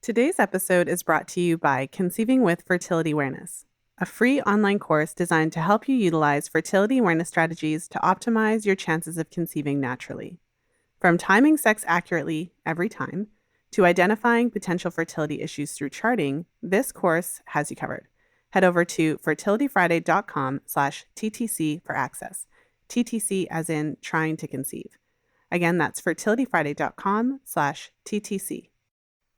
Today's episode is brought to you by Conceiving with Fertility Awareness, a free online course designed to help you utilize fertility awareness strategies to optimize your chances of conceiving naturally. From timing sex accurately every time to identifying potential fertility issues through charting, this course has you covered. Head over to fertilityfriday.com/TTC for access. TTC as in trying to conceive. Again, that's fertilityfriday.com/TTC.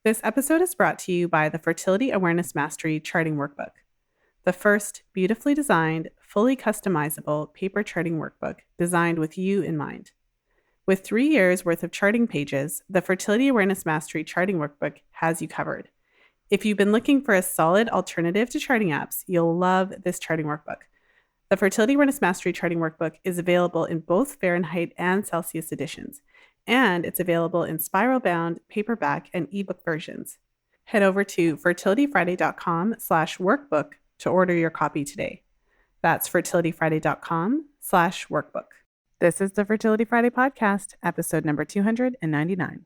This episode is brought to you by the Fertility Awareness Mastery Charting Workbook, the first beautifully designed, fully customizable paper charting workbook designed with you in mind. With 3 years worth of charting pages, the Fertility Awareness Mastery Charting Workbook has you covered. If you've been looking for a solid alternative to charting apps, you'll love this charting workbook. The Fertility Awareness Mastery Charting Workbook is available in both Fahrenheit and Celsius editions, and it's available in spiral-bound, paperback, and ebook versions. Head over to fertilityfriday.com/workbook to order your copy today. That's fertilityfriday.com/workbook. This is the Fertility Friday podcast, episode number 299.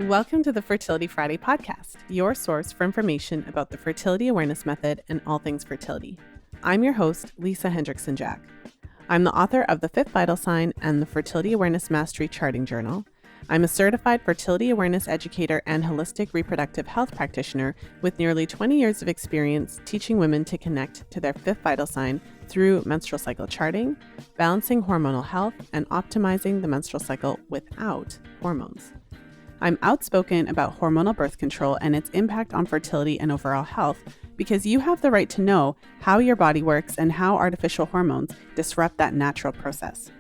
Welcome to the Fertility Friday podcast, your source for information about the fertility awareness method and all things fertility. I'm your host, Lisa Hendrickson-Jack. I'm the author of The Fifth Vital Sign and the Fertility Awareness Mastery Charting Journal. I'm a certified fertility awareness educator and holistic reproductive health practitioner with nearly 20 years of experience teaching women to connect to their fifth vital sign through menstrual cycle charting, balancing hormonal health, and optimizing the menstrual cycle without hormones. I'm outspoken about hormonal birth control and its impact on fertility and overall health because you have the right to know how your body works and how artificial hormones disrupt that natural process.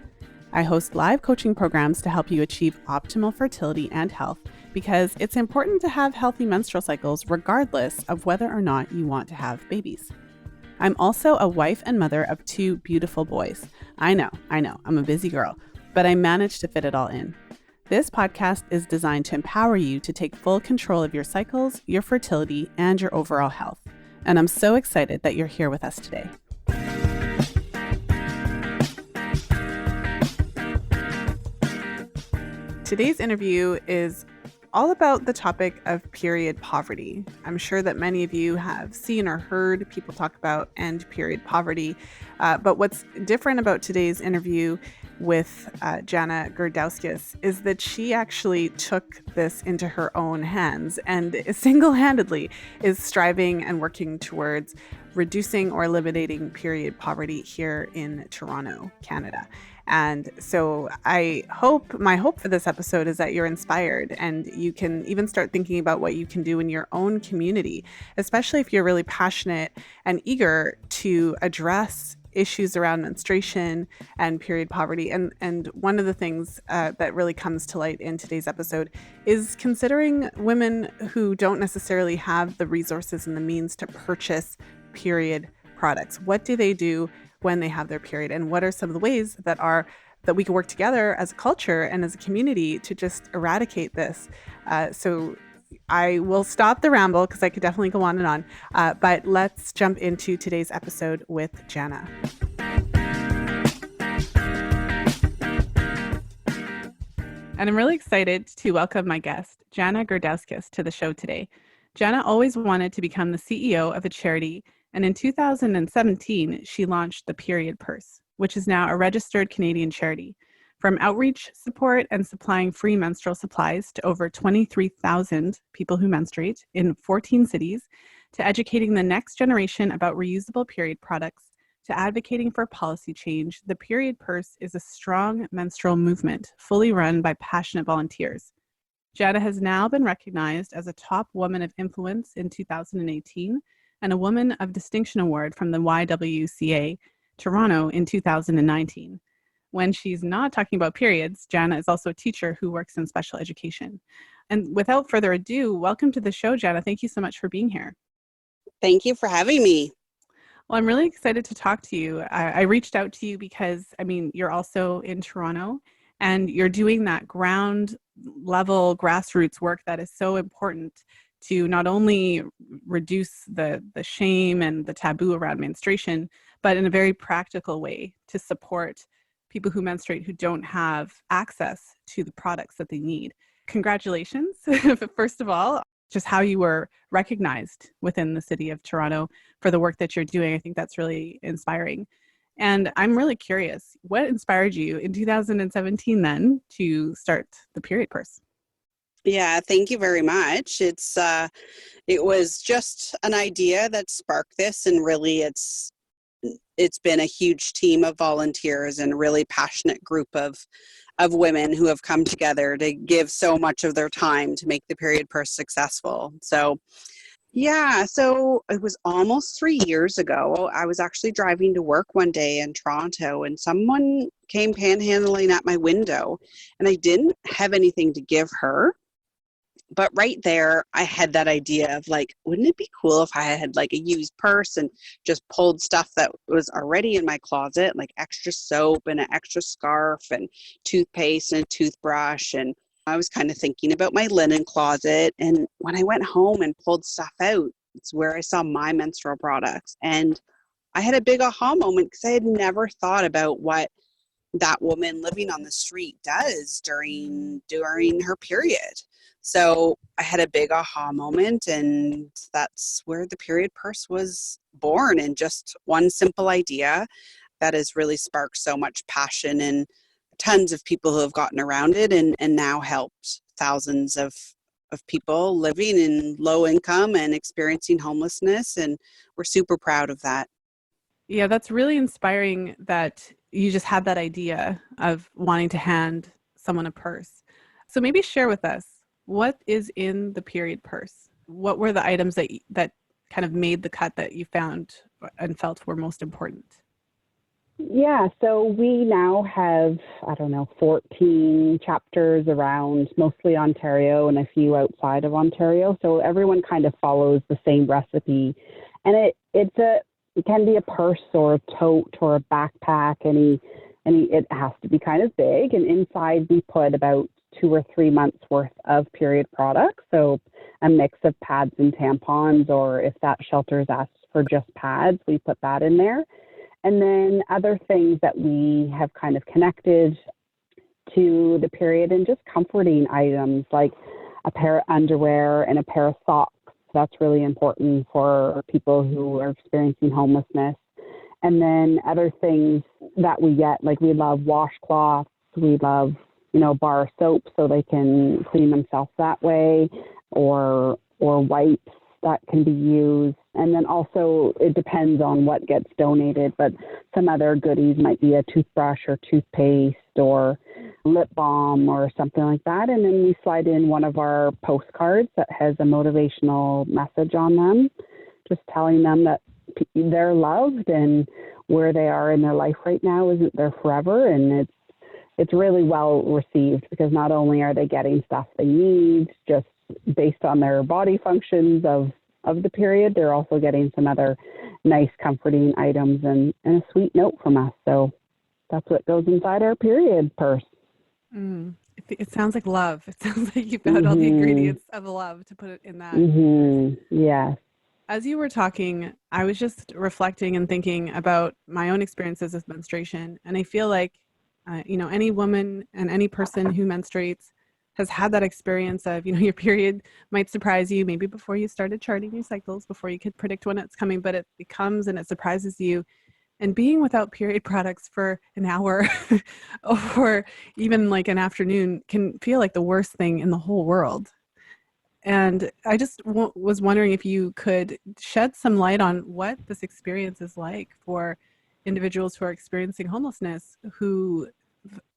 I host live coaching programs to help you achieve optimal fertility and health because it's important to have healthy menstrual cycles regardless of whether or not you want to have babies. I'm also a wife and mother of 2 beautiful boys. I know, I'm a busy girl, but I managed to fit it all in. This podcast is designed to empower you to take full control of your cycles, your fertility, and your overall health. And I'm so excited that you're here with us today. Today's interview is all about the topic of period poverty. I'm sure that many of you have seen or heard people talk about end period poverty. But what's different about today's interview with Jana is that she actually took this into her own hands and single-handedly is striving and working towards reducing or eliminating period poverty here in Toronto, Canada. And so my hope for this episode is that you're inspired and you can even start thinking about what you can do in your own community, especially if you're really passionate and eager to address issues around menstruation and period poverty. And one of the things that really comes to light in today's episode is considering women who don't necessarily have the resources and the means to purchase period products. What do they do when they have their period? And what are some of the ways that we can work together as a culture and as a community to just eradicate this? So I will stop the ramble because I could definitely go on and on, but let's jump into today's episode with Jana. And I'm really excited to welcome my guest, Jana Gurdowskis, to the show today. Jana always wanted to become the CEO of a charity, and in 2017, she launched the Period Purse, which is now a registered Canadian charity. From outreach support and supplying free menstrual supplies to over 23,000 people who menstruate in 14 cities, to educating the next generation about reusable period products, to advocating for policy change, the Period Purse is a strong menstrual movement fully run by passionate volunteers. Jana has now been recognized as a top woman of influence in 2018 and a Woman of Distinction Award from the YWCA Toronto in 2019. When she's not talking about periods, Jana is also a teacher who works in special education. And without further ado, welcome to the show, Jana. Thank you so much for being here. Thank you for having me. Well, I'm really excited to talk to you. I reached out to you because, you're also in Toronto and you're doing that ground level grassroots work that is so important to not only reduce the shame and the taboo around menstruation, but in a very practical way to support people who menstruate who don't have access to the products that they need. Congratulations, first of all, just how you were recognized within the city of Toronto for the work that you're doing. I think that's really inspiring. And I'm really curious, what inspired you in 2017 then to start the Period Purse? Yeah, thank you very much. It was just an idea that sparked this, and really it's been a huge team of volunteers and a really passionate group of women who have come together to give so much of their time to make the Period Purse successful. So it was almost 3 years ago. I was actually driving to work one day in Toronto, and someone came panhandling at my window, and I didn't have anything to give her. But right there, I had that idea of like, wouldn't it be cool if I had like a used purse and just pulled stuff that was already in my closet, like extra soap and an extra scarf and toothpaste and a toothbrush. And I was kind of thinking about my linen closet. And when I went home and pulled stuff out, it's where I saw my menstrual products. And I had a big aha moment because I had never thought about what that woman living on the street does during her period. So I had a big aha moment, and that's where the Period Purse was born, and just one simple idea that has really sparked so much passion and tons of people who have gotten around it and now helped thousands of people living in low income and experiencing homelessness. And we're super proud of that. Yeah, that's really inspiring that you just had that idea of wanting to hand someone a purse. So maybe share with us, what is in the Period Purse? What were the items that kind of made the cut that you found and felt were most important? Yeah, so we now have, 14 chapters around mostly Ontario and a few outside of Ontario. So everyone kind of follows the same recipe. And it can be a purse or a tote or a backpack. It has to be kind of big. And inside we put about 2 or 3 months worth of period products. So a mix of pads and tampons, or if that shelter's asked for just pads, we put that in there. And then other things that we have kind of connected to the period, and just comforting items like a pair of underwear and a pair of socks. That's really important for people who are experiencing homelessness. And then other things that we get, like we love washcloths, we love, bar of soap so they can clean themselves that way, or wipes that can be used. And then also it depends on what gets donated, but some other goodies might be a toothbrush or toothpaste or lip balm or something like that. And then we slide in one of our postcards that has a motivational message on them, just telling them that they're loved and where they are in their life right now isn't there forever. And it's really well received, because not only are they getting stuff they need just based on their body functions of the period, they're also getting some other nice comforting items and a sweet note from us. So that's what goes inside our period purse. It sounds like love. It sounds like you found all the ingredients of love to put it in that. Yes. As you were talking, I was just reflecting and thinking about my own experiences with menstruation. And I feel like, any woman and any person who menstruates has had that experience of, your period might surprise you maybe before you started charting your cycles, before you could predict when it's coming, but it comes and it surprises you. And being without period products for an hour or even like an afternoon can feel like the worst thing in the whole world. And I just was wondering if you could shed some light on what this experience is like for individuals who are experiencing homelessness, who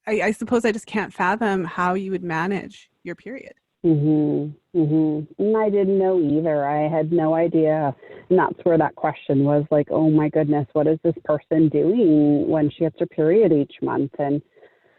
I suppose I just can't fathom how you would manage your period. And I didn't know either. I had no idea. And that's where that question was, like, oh my goodness, what is this person doing when she gets her period each month? And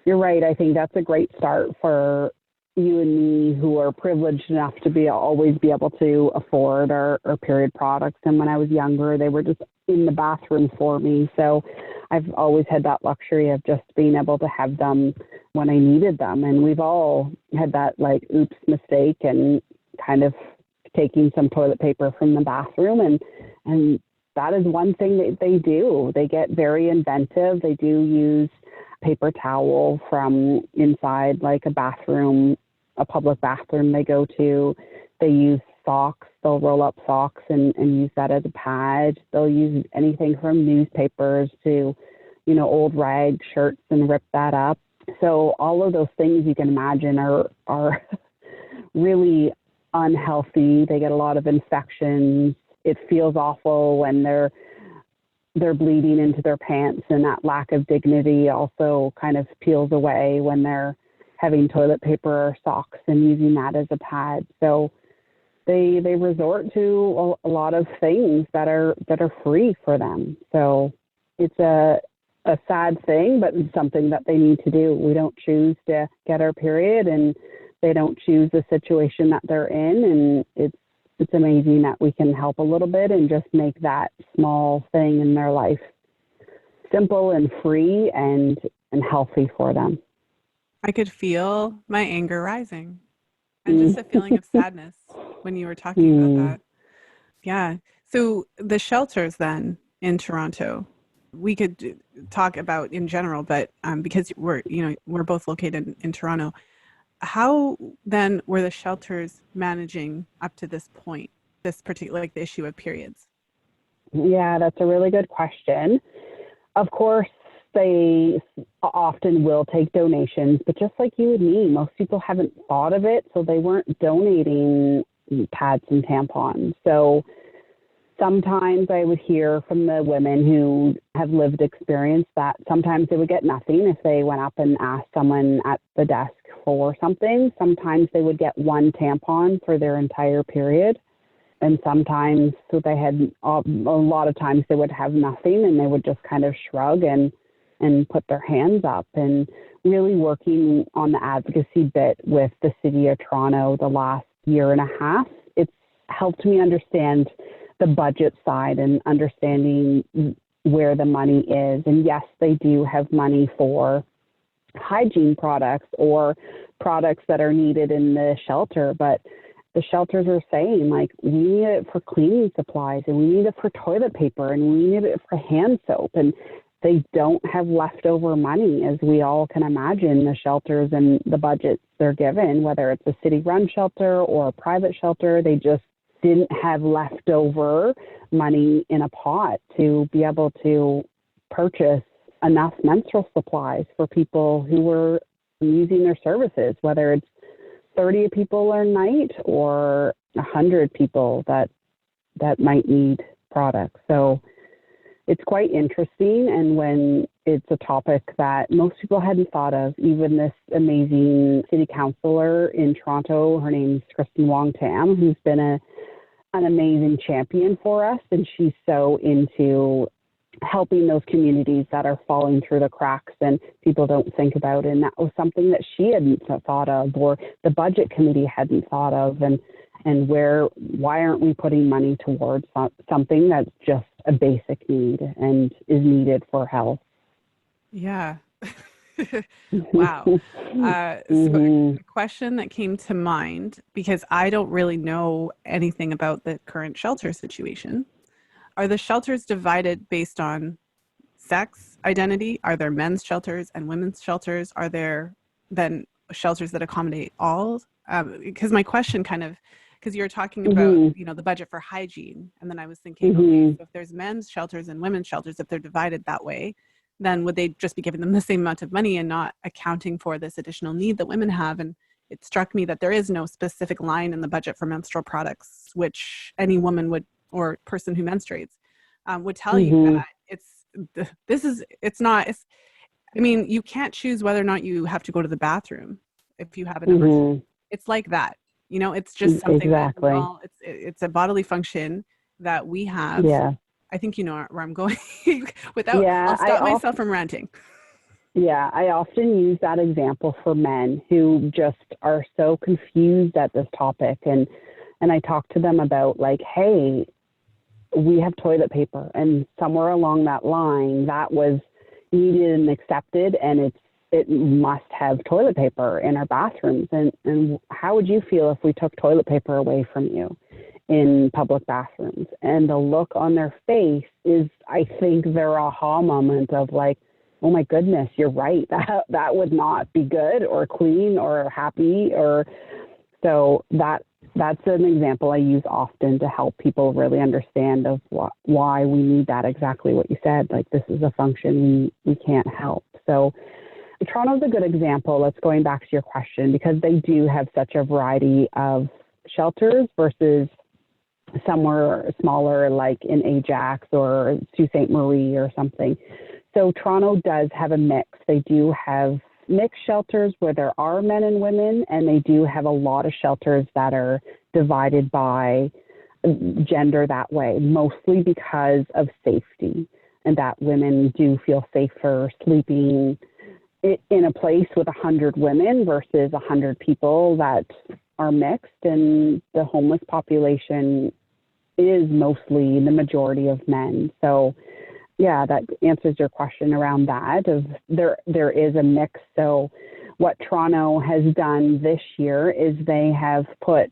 you're right. I think that's a great start for you and me, who are privileged enough to always be able to afford our period products. And when I was younger, they were just in the bathroom for me. So I've always had that luxury of just being able to have them when I needed them. And we've all had that like oops mistake and kind of taking some toilet paper from the bathroom. And that is one thing that they do. They get very inventive. They do use paper towel from inside like a bathroom, a public bathroom they go to. They use socks. They'll roll up socks and use that as a pad. They'll use anything from newspapers to, old rag shirts and rip that up. So all of those things you can imagine are really unhealthy. They get a lot of infections. It feels awful when they're bleeding into their pants, and that lack of dignity also kind of peels away when they're having toilet paper or socks and using that as a pad. So they resort to a lot of things that are free for them. So it's a sad thing, but it's something that they need to do. We don't choose to get our period, and they don't choose the situation that they're in. And it's amazing that we can help a little bit and just make that small thing in their life simple and free and healthy for them. I could feel my anger rising and just a feeling of sadness when you were talking about that. Yeah. So the shelters then in Toronto, we could talk about in general, but because we're both located in Toronto, how then were the shelters managing up to this point, this particular, like the issue of periods? Yeah, that's a really good question. Of course, they often will take donations, but just like you and me, most people haven't thought of it, so they weren't donating pads and tampons. So sometimes I would hear from the women who have lived experience that sometimes they would get nothing if they went up and asked someone at the desk for something. Sometimes they would get one tampon for their entire period. And sometimes, so they had, a lot of times they would have nothing, and they would just kind of shrug and put their hands up. And really working on the advocacy bit with the City of Toronto the last year and a half, it's helped me understand the budget side and understanding where the money is. And yes, they do have money for hygiene products or products that are needed in the shelter, but the shelters are saying, like, we need it for cleaning supplies, and we need it for toilet paper, and we need it for hand soap. And they don't have leftover money, as we all can imagine, the shelters and the budgets they're given, whether it's a city-run shelter or a private shelter. They just didn't have leftover money in a pot to be able to purchase enough menstrual supplies for people who were using their services, whether it's 30 people a night or 100 people that might need products. So it's quite interesting. And when it's a topic that most people hadn't thought of, even this amazing city councillor in Toronto, her name's Kristen Wong-Tam, who's been an amazing champion for us. And she's so into helping those communities that are falling through the cracks and people don't think about. And that was something that she hadn't thought of, or the budget committee hadn't thought of. And why aren't we putting money towards something that's just a basic need and is needed for health? Yeah. Wow. So a question that came to mind, because I don't really know anything about the current shelter situation. Are the shelters divided based on sex identity? Are there men's shelters and women's shelters? Are there then shelters that accommodate all? Because my question because you're talking about, the budget for hygiene. And then I was thinking, okay, so if there's men's shelters and women's shelters, if they're divided that way, then would they just be giving them the same amount of money and not accounting for this additional need that women have? And it struck me that there is no specific line in the budget for menstrual products, which any woman would, or person who menstruates, would tell you that you can't choose whether or not you have to go to the bathroom if you have an emergency. It's like that, it's just something exactly. It's a bodily function that we have. Yeah. I think you know where I'm going I'll stop myself from ranting. Yeah, I often use that example for men who just are so confused at this topic. And I talk to them about, like, hey, we have toilet paper, and somewhere along that line that was needed and accepted, and it must have toilet paper in our bathrooms. And how would you feel if we took toilet paper away from you in public bathrooms? And the look on their face is, I think, their aha moment of, like, oh my goodness, you're right. That would not be good or clean or happy. Or so that's an example I use often to help people really understand of why we need that. Exactly what you said. Like, this is a function we can't help. So Toronto's a good example. Let's going back to your question, because they do have such a variety of shelters versus somewhere smaller like in Ajax or Sault Ste. Marie or something. So Toronto does have a mix. They do have mixed shelters where there are men and women, and they do have a lot of shelters that are divided by gender that way, mostly because of safety, and that women do feel safer sleeping in a place with 100 women versus 100 people that are mixed. And the homeless population is mostly the majority of men. So yeah, that answers your question around that. Of there is a mix. So what Toronto has done this year is they have put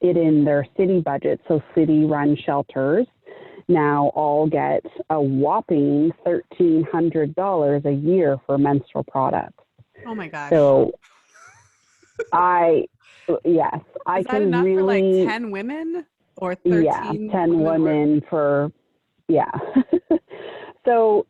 it in their city budget. So city-run shelters now all get a whopping $1,300 a year for menstrual products. Oh my gosh. So yes, I Is that can enough really, for like 10 women or 13? 10 women for, yeah. So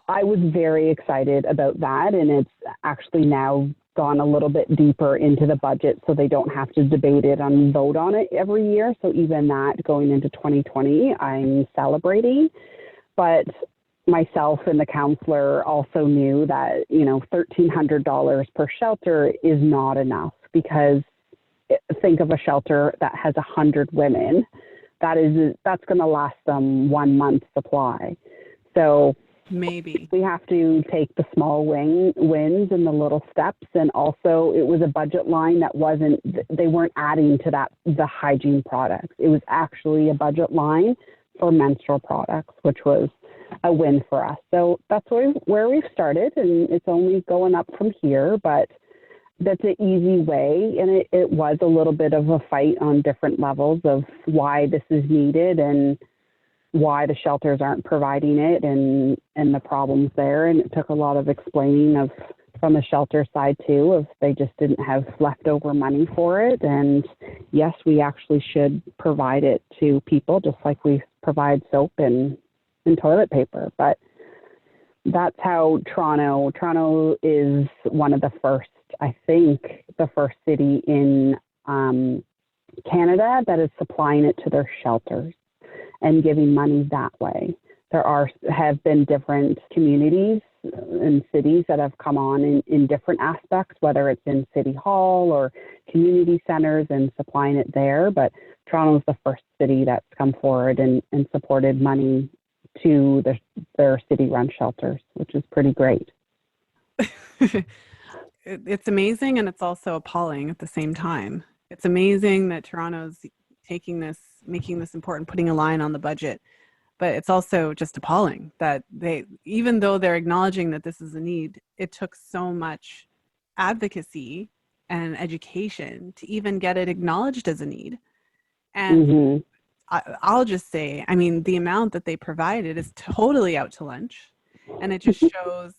I was very excited about that, and it's actually now gone a little bit deeper into the budget, so they don't have to debate it and vote on it every year. So even that going into 2020, I'm celebrating. But myself and the counselor also knew that, $1,300 per shelter is not enough, because think of a shelter that has 100 women. That's going to last them 1 month's supply. So maybe we have to take the small wins and the little steps. And also it was a budget line that they weren't adding to the hygiene products. It was actually a budget line for menstrual products, which was a win for us. So that's where we've started, and it's only going up from here, but that's an easy way. And it was a little bit of a fight on different levels of why this is needed and why the shelters aren't providing it and the problems there. And it took a lot of explaining from the shelter side too, of they just didn't have leftover money for it. And yes, we actually should provide it to people just like we provide soap and toilet paper. But that's how Toronto is one of the first, I think, the first city in Canada that is supplying it to their shelters and giving money that way. There have been different communities and cities that have come on in different aspects, whether it's in City Hall or community centers and supplying it there. But Toronto is the first city that's come forward and supported money to their city-run shelters, which is pretty great. It's amazing, and it's also appalling at the same time. It's amazing that Toronto's making this important, putting a line on the budget. But it's also just appalling that even though they're acknowledging that this is a need, it took so much advocacy and education to even get it acknowledged as a need. And I'll just say, I mean, the amount that they provided is totally out to lunch. And it just shows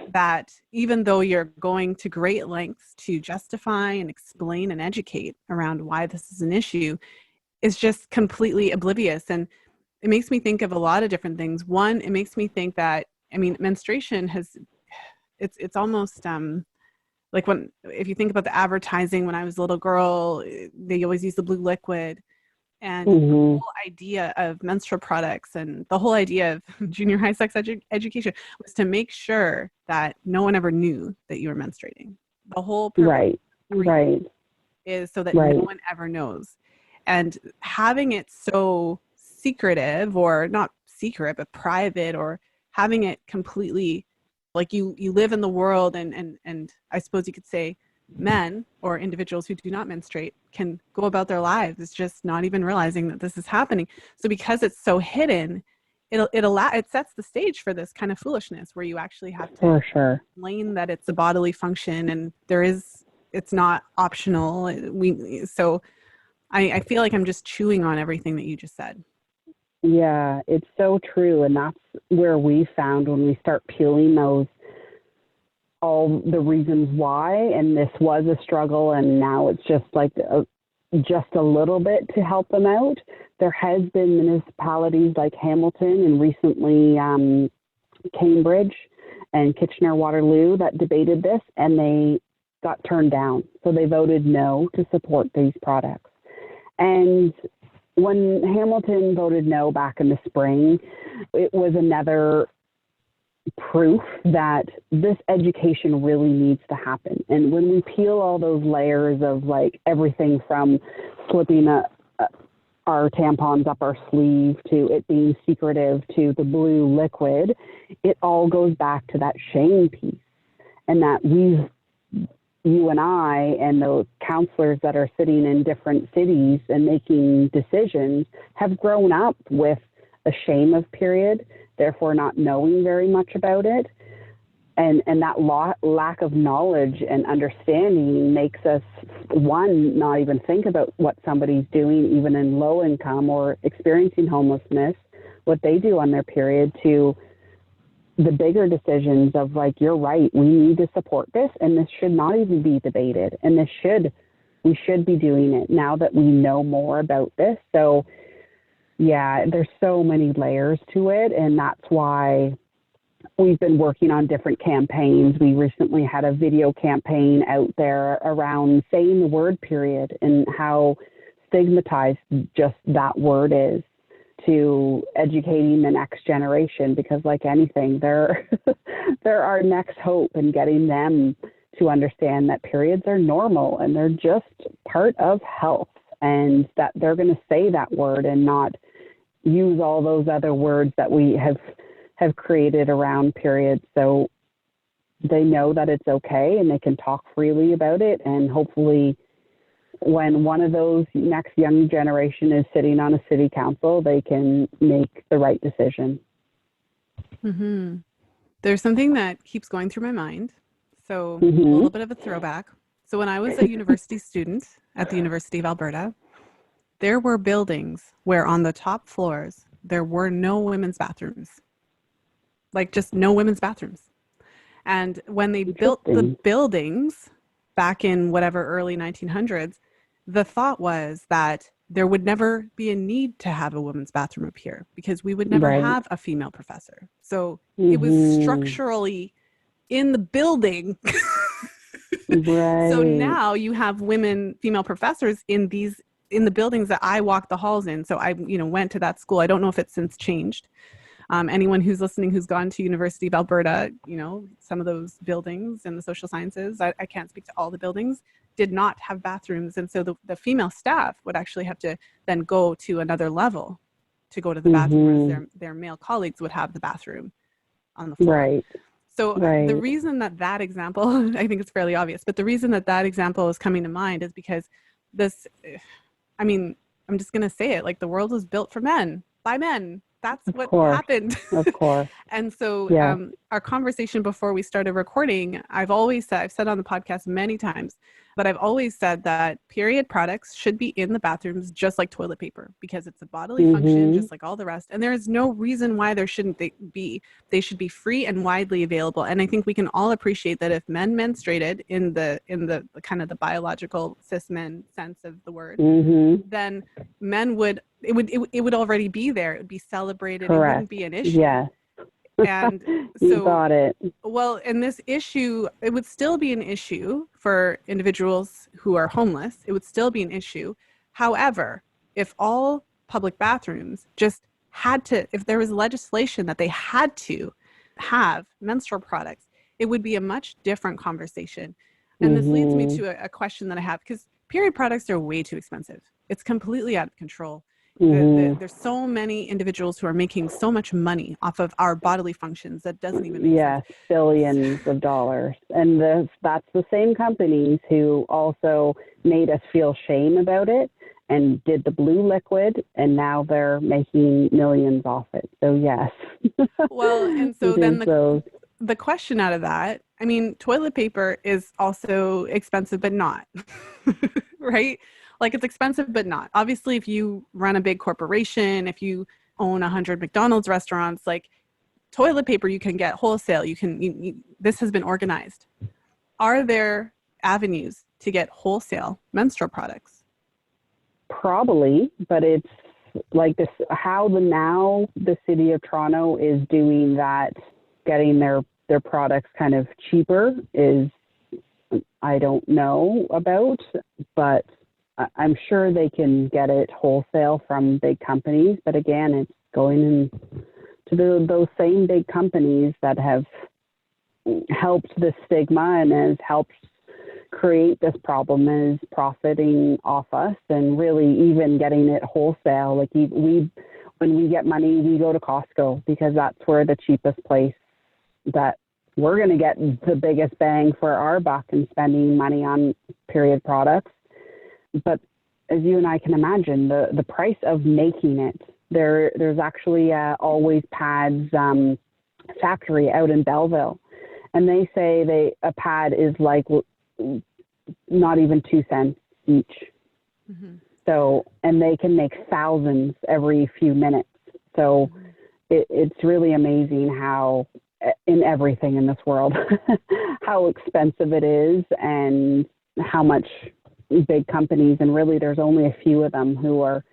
that even though you're going to great lengths to justify and explain and educate around why this is an issue, it's just completely oblivious. And it makes me think of a lot of different things. One, it makes me think that, I mean, menstruation it's almost like if you think about the advertising when I was a little girl, they always use the blue liquid. And the whole idea of menstrual products and the whole idea of junior high sex education was to make sure that no one ever knew that you were menstruating. The whole purpose is so that no one ever knows. And having it so secretive, or not secret, but private, or having it completely like you live in the world and I suppose you could say men or individuals who do not menstruate can go about their lives. It's just not even realizing that this is happening. So because it's so hidden, it sets the stage for this kind of foolishness where you actually have to explain that it's a bodily function and it's not optional. So I feel like I'm just chewing on everything that you just said. Yeah, it's so true. And that's where we found when we start peeling those, all the reasons why, and this was a struggle, and now it's just like just a little bit to help them out. There has been municipalities like Hamilton and recently Cambridge and Kitchener-Waterloo that debated this, and they got turned down. So they voted no to support these products. And when Hamilton voted no back in the spring, it was another proof that this education really needs to happen. And when we peel all those layers of like everything from slipping our tampons up our sleeve to it being secretive to the blue liquid, it all goes back to that shame piece. And that you and I and the counselors that are sitting in different cities and making decisions have grown up with a shame of period, therefore not knowing very much about it. And that lack of knowledge and understanding makes us, one, not even think about what somebody's doing, even in low income or experiencing homelessness, what they do on their period, to the bigger decisions of like, you're right, we need to support this, and this should not even be debated. And we should be doing it now that we know more about this. So yeah, there's so many layers to it, and that's why we've been working on different campaigns. We recently had a video campaign out there around saying the word period and how stigmatized just that word is, to educating the next generation, because like anything, they're our next hope in getting them to understand that periods are normal and they're just part of health, and that they're going to say that word and not use all those other words that we have created around periods. So they know that it's okay and they can talk freely about it. And hopefully when one of those next young generation is sitting on a city council, they can make the right decision. Mm-hmm. There's something that keeps going through my mind. So a little bit of a throwback. So when I was a university student at the University of Alberta, there were buildings where on the top floors, there were no women's bathrooms. Like just no women's bathrooms. And when they built the buildings back in whatever early 1900s, the thought was that there would never be a need to have a women's bathroom up here because we would never have a female professor. So it was structurally in the building. So now you have female professors in the buildings that I walk the halls in. So I, went to that school. I don't know if it's since changed. Anyone who's listening who's gone to University of Alberta, some of those buildings in the social sciences, I can't speak to all the buildings, did not have bathrooms. And so the female staff would actually have to then go to another level to go to the bathroom, whereas their male colleagues would have the bathroom on the floor. Right. So the reason that example, I think it's fairly obvious, but the reason that example is coming to mind is because I'm just going to say it, like the world was built for men, by men. That's what happened. Of course. And so our conversation before we started recording, I've said on the podcast many times, but I've always said that period products should be in the bathrooms just like toilet paper because it's a bodily function just like all the rest. And there is no reason why there shouldn't be. They should be free and widely available. And I think we can all appreciate that if men menstruated in the kind of the biological cis men sense of the word, then men would already be there. It would be celebrated. Correct. It wouldn't be an issue. Yeah. And so, you got it. Well, and this issue, it would still be an issue for individuals who are homeless. It would still be an issue. However, if all public bathrooms just if there was legislation that they had to have menstrual products, it would be a much different conversation. And this leads me to a question that I have, because period products are way too expensive. It's completely out of control. There's so many individuals who are making so much money off of our bodily functions that doesn't even make sense. Yes, billions of dollars. And that's the same companies who also made us feel shame about it and did the blue liquid, and now they're making millions off it. So yes. Well, and so then the question out of that, toilet paper is also expensive, but not, right? Like it's expensive, but not. Obviously, if you run a big corporation, if you own 100 McDonald's restaurants, like toilet paper you can get wholesale. This has been organized. Are there avenues to get wholesale menstrual products? Probably, but it's like this, how the city of Toronto is doing that, getting their products kind of cheaper is, I don't know about, but I'm sure they can get it wholesale from big companies. But again, it's going into those same big companies that have helped the stigma and has helped create this problem, is profiting off us, and really even getting it wholesale. Like when we get money, we go to Costco because that's where the cheapest place that we're going to get the biggest bang for our buck in spending money on period products. But as you and I can imagine, the price of making it, there's actually Always Pads factory out in Belleville, and they say a pad is like not even 2 cents each. Mm-hmm. So, and they can make thousands every few minutes. So it's really amazing how, in everything in this world, how expensive it is, and how much big companies, and really there's only a few of them who are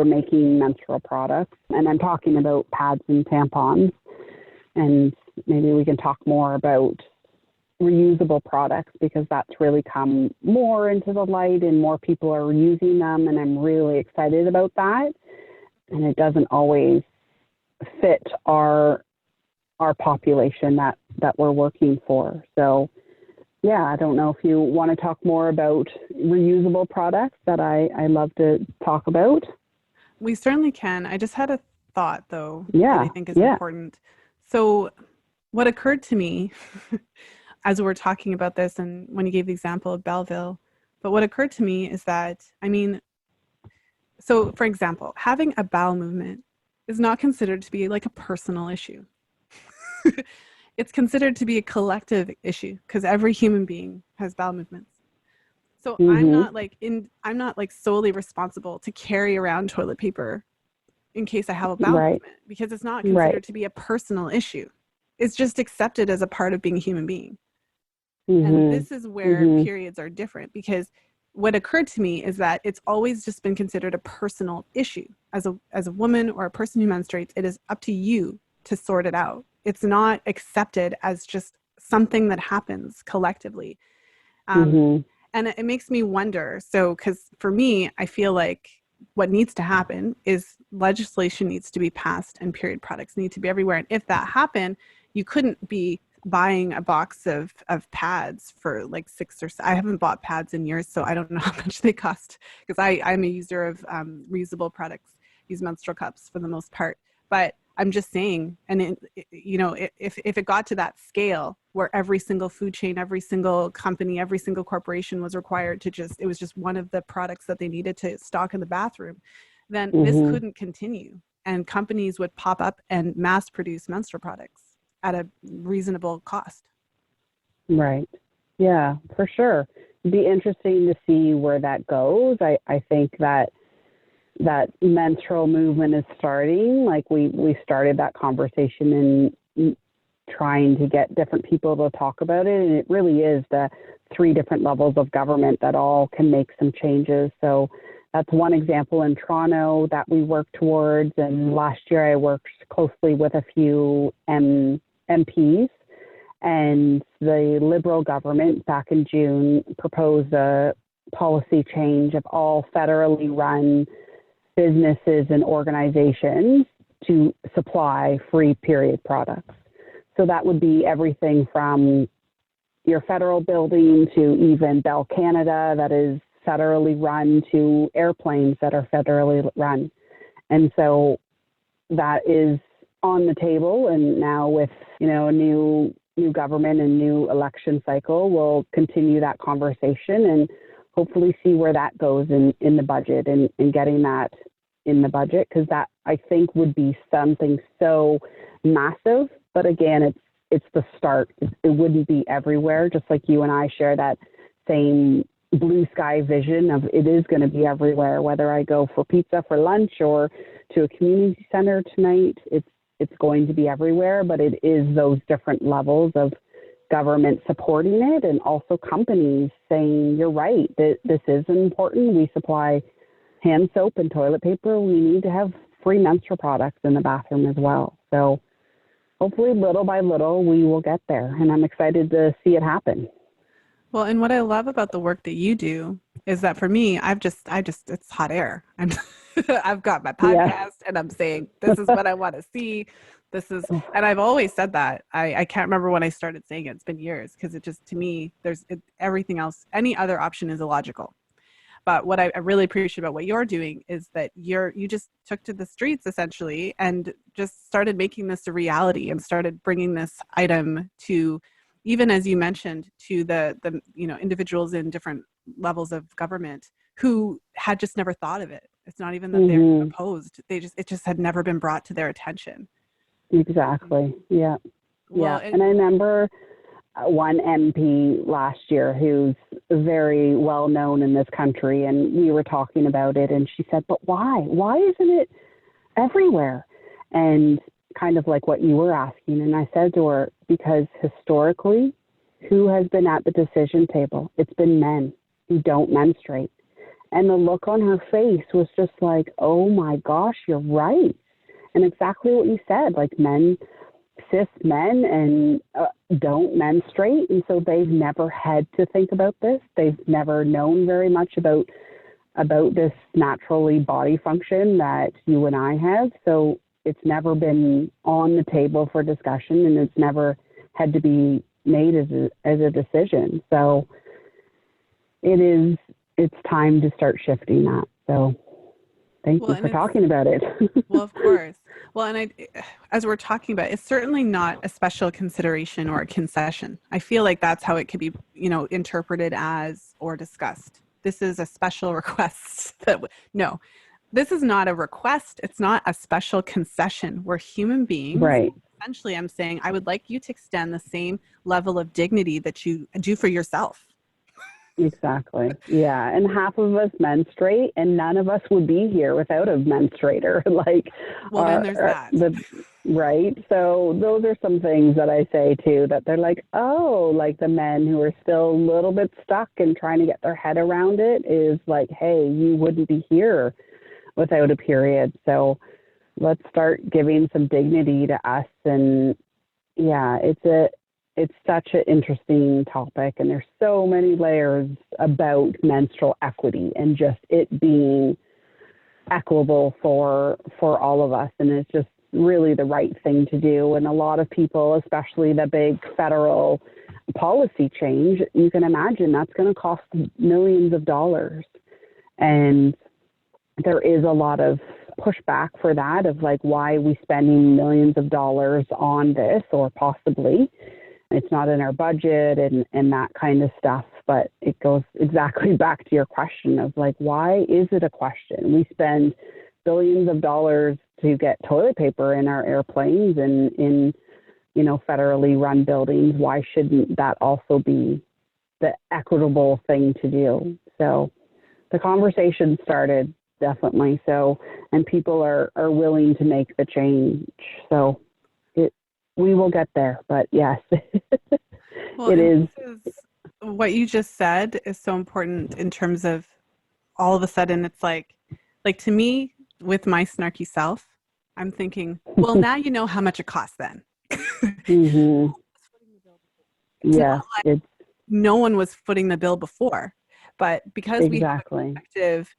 making menstrual products. And I'm talking about pads and tampons, and maybe we can talk more about reusable products, because that's really come more into the light and more people are using them, and I'm really excited about that. And it doesn't always fit our population that we're working for. So yeah, I don't know if you want to talk more about reusable products that I love to talk about. We certainly can. I just had a thought, though, that I think is important. So what occurred to me as we were talking about this, and when you gave the example of Belleville, but what occurred to me is that, so for example, having a bowel movement is not considered to be like a personal issue. It's considered to be a collective issue because every human being has bowel movements. So I'm not like solely responsible to carry around toilet paper in case I have a bowel movement, because it's not considered to be a personal issue. It's just accepted as a part of being a human being. And this is where periods are different, because what occurred to me is that it's always just been considered a personal issue. As a woman or a person who menstruates, it is up to you to sort it out. It's not accepted as just something that happens collectively. And it makes me wonder. So, because for me, I feel like what needs to happen is legislation needs to be passed and period products need to be everywhere. And if that happened, you couldn't be buying a box of pads for like I haven't bought pads in years, so I don't know how much they cost, because I'm a user of reusable products, use menstrual cups for the most part. But I'm just saying, and if it got to that scale where every single food chain, every single company, every single corporation was required to it was just one of the products that they needed to stock in the bathroom, then this couldn't continue. And companies would pop up and mass produce menstrual products at a reasonable cost. Right. Yeah, for sure. It'd be interesting to see where that goes. I think that menstrual movement is starting. Like we started that conversation in trying to get different people to talk about it. And it really is the 3 different levels of government that all can make some changes. So that's one example in Toronto that we work towards. And last year I worked closely with a few MPs, and the Liberal government back in June proposed a policy change of all federally run businesses and organizations to supply free period products. So that would be everything from your federal building to even Bell Canada that is federally run, to airplanes that are federally run. And so that is on the table, and now with a new government and new election cycle, we'll continue that conversation and hopefully see where that goes in the budget, and getting that in the budget, because that I think would be something so massive. But again, it's the start. It wouldn't be everywhere, just like you and I share that same blue sky vision of it is going to be everywhere, whether I go for pizza for lunch or to a community center tonight. It's going to be everywhere, but it is those different levels of government supporting it and also companies saying, you're right, this is important. We supply hand soap and toilet paper. We need to have free menstrual products in the bathroom as well. So hopefully little by little we will get there, and I'm excited to see it happen. Well, and what I love about the work that you do is that for me, it's hot air. I've got my podcast and I'm saying, this is what I want to see. And I've always said that. I can't remember when I started saying it. It's been years, because it just, to me, everything else, any other option is illogical. But what I really appreciate about what you're doing is that you just took to the streets essentially and just started making this a reality and started bringing this item to, even as you mentioned, to the individuals in different levels of government who had just never thought of it. It's not even that they're opposed. It just had never been brought to their attention. Exactly. Yeah. Well, yeah. And I remember one MP last year who's very well known in this country, and we were talking about it, and she said, but why? Why isn't it everywhere? And kind of like what you were asking. And I said to her, because historically, who has been at the decision table? It's been men who don't menstruate. And the look on her face was just like, oh my gosh, you're right. And exactly what you said, like cis men and don't menstruate. And so they've never had to think about this. They've never known very much about this naturally body function that you and I have. So it's never been on the table for discussion, and it's never had to be made as a decision. So it's time to start shifting that. So thank you for talking about it. Well, of course. Well, and as we're talking about, it's certainly not a special consideration or a concession. I feel like that's how it could be, interpreted as or discussed. This is a special request. No, this is not a request. It's not a special concession. We're human beings. Right. Essentially, I'm saying I would like you to extend the same level of dignity that you do for yourself. Exactly. Yeah. And half of us menstruate, and none of us would be here without a menstruator. Then there's that. Right. So those are some things that I say too, that they're like, oh, like the men who are still a little bit stuck and trying to get their head around it is like, hey, you wouldn't be here without a period. So let's start giving some dignity to us. And yeah, it's such an interesting topic, and there's so many layers about menstrual equity and just it being equitable for all of us. And it's just really the right thing to do. And a lot of people, especially the big federal policy change, you can imagine that's going to cost millions of dollars. And there is a lot of pushback for that, of like, why are we spending millions of dollars on this, or possibly it's not in our budget and that kind of stuff. But it goes exactly back to your question of like, why is it a question? We spend billions of dollars to get toilet paper in our airplanes and in, federally run buildings. Why shouldn't that also be the equitable thing to do? So the conversation started, definitely. So, and people are willing to make the change. So we will get there, but yes, well, it is. What you just said is so important in terms of all of a sudden it's like to me, with my snarky self, I'm thinking, well, now you know how much it costs then. Mm-hmm. Yeah, no one was footing the bill before, but because exactly. we have a collective,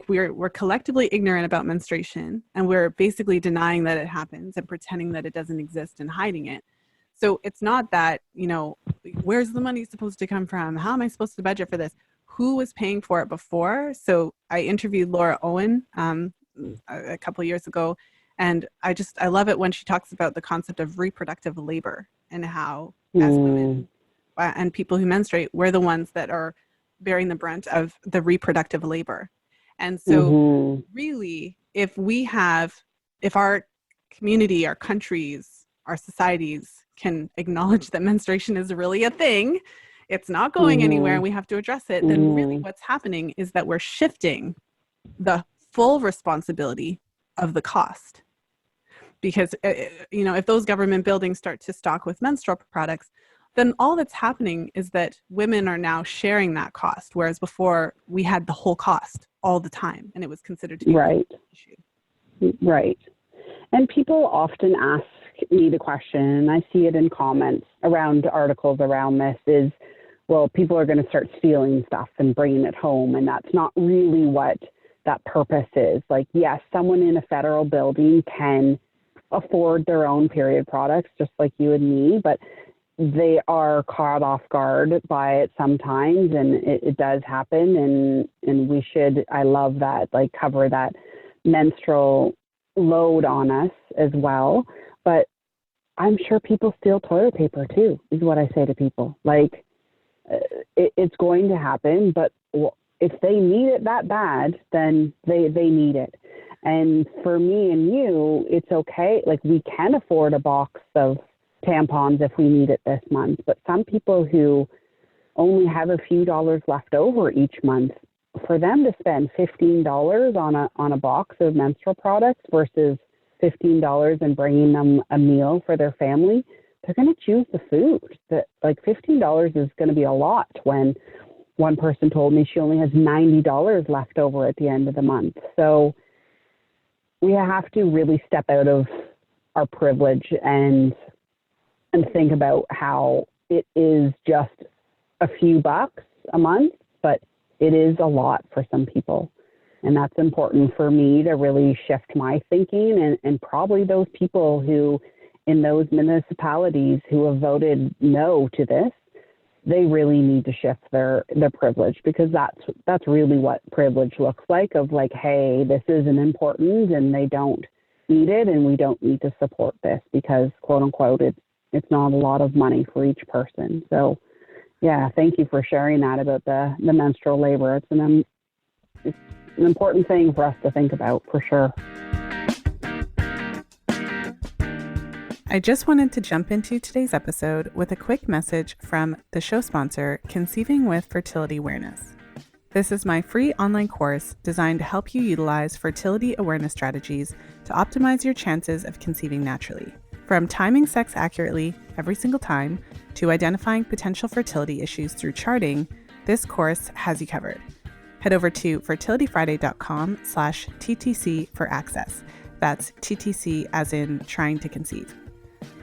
we're collectively ignorant about menstruation, and we're basically denying that it happens and pretending that it doesn't exist and hiding it. So it's not that, where's the money supposed to come from? How am I supposed to budget for this? Who was paying for it before? So I interviewed Laura Owen a couple of years ago, and I love it when she talks about the concept of reproductive labor and how as women and people who menstruate, we're the ones that are bearing the brunt of the reproductive labor. And so really, if our community, our countries, our societies can acknowledge that menstruation is really a thing, it's not going anywhere, and we have to address it, then really what's happening is that we're shifting the full responsibility of the cost. Because, if those government buildings start to stock with menstrual products, then all that's happening is that women are now sharing that cost, whereas before we had the whole cost all the time, and it was considered to be right. an issue. Right. And people often ask me the question, and I see it in comments around articles around this, is, well, people are going to start stealing stuff and bringing it home, and that's not really what that purpose is. Like, yes, someone in a federal building can afford their own period products, just like you and me, but they are caught off guard by it sometimes, and it does happen, and we should, I love that, like, cover that menstrual load on us as well. But I'm sure people steal toilet paper too, is what I say to people. Like, it's going to happen, but if they need it that bad, then they need it. And for me and you, it's okay. Like, we can afford a box of tampons if we need it this month. But some people who only have a few dollars left over each month, for them to spend $15 on a box of menstrual products versus $15 and bringing them a meal for their family, they're going to choose the food. That, like, $15 is going to be a lot when one person told me she only has $90 left over at the end of the month. So we have to really step out of our privilege and think about how it is just a few bucks a month, but it is a lot for some people. And that's important for me to really shift my thinking, and probably those people who in those municipalities who have voted no to this, they really need to shift their privilege, because that's really what privilege looks like, of like, hey, this isn't important and they don't need it, and we don't need to support this because, quote unquote, it's not a lot of money for each person. So yeah, thank you for sharing that about the menstrual labor. It's an important thing for us to think about, for sure. I just wanted to jump into today's episode with a quick message from the show sponsor, Conceiving with Fertility Awareness. This is my free online course designed to help you utilize fertility awareness strategies to optimize your chances of conceiving naturally. From timing sex accurately every single time to identifying potential fertility issues through charting, this course has you covered. Head over to fertilityfriday.com/TTC for access. That's TTC as in trying to conceive.